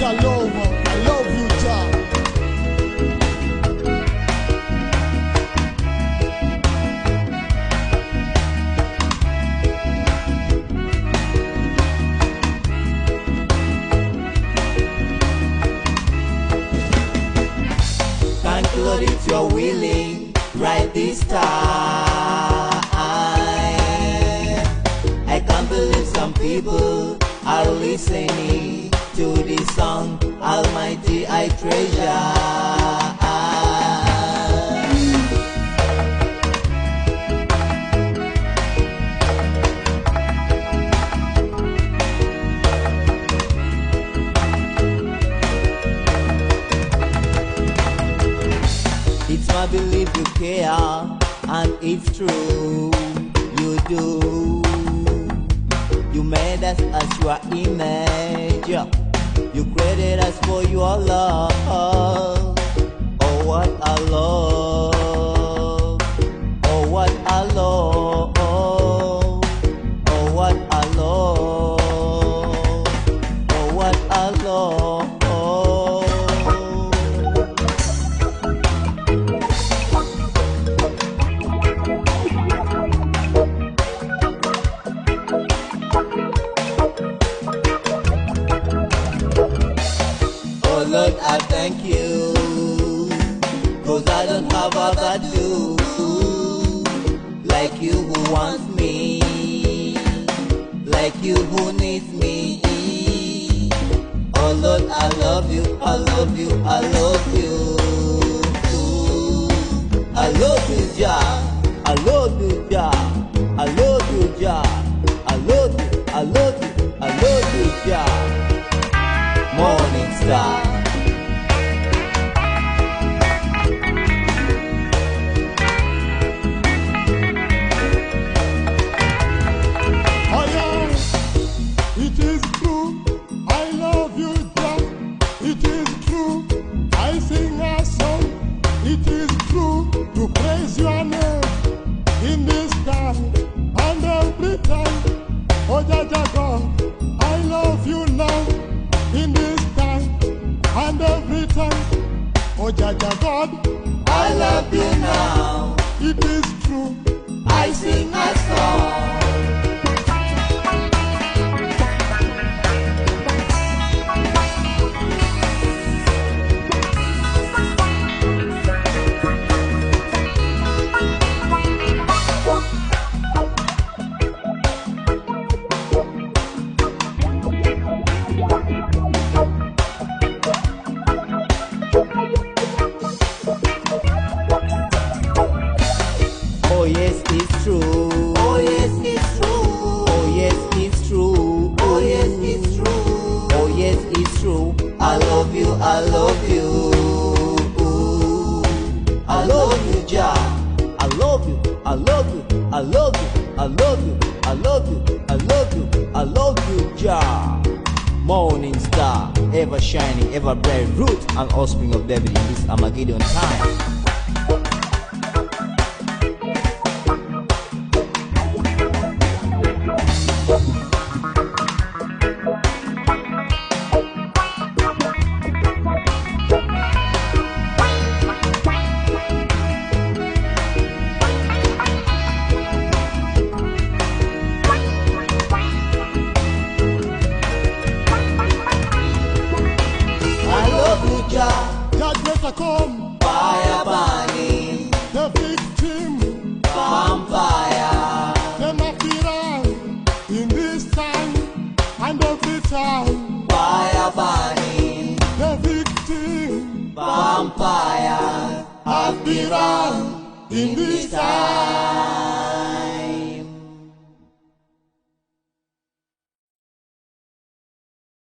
Jah love, I love you, Jah. Thank you, Lord, if you're willing, right this time. I can't believe some people are listening to this song. Almighty, I treasure. It's my belief you care, and it's true, you do. You made us as your image, you created us for your love. Oh, what a love, oh, what a love, oh, what a love, oh, what a love. Oh Lord, I thank you, 'cause I don't have other do like you who wants me, like you who needs me. Oh Lord, I love you, I love you, I love you. I love you, Jah, I love you, Jah, I love you, Jah, I love you, I love you, I love you, Jah. Morning Star. Oh yeah, it is true, I love you, Jah. It is true, I sing a song. It is true, to praise your name in this time and every time. Oh Jah Jah God, I love you now in this time and every time. Oh Jah Jah God, I love you now. it is true, I sing a song. Oh yes, it's true. Oh yes, it's true. Oh yes, it's true. Oh yes, it's true. Oh yes, it's true. I love you, I love you. I love you, Jah. I love you, I love you, I love you, I love you, I love you, I love you, I love you, Jah. Morning Star, ever shining, ever bright, root and offspring of David in this Armageddon time. God better come, Fire burning, the victim, vampire. them a fear in this time and every time. Fire burning, The victim, vampire. have been in this time.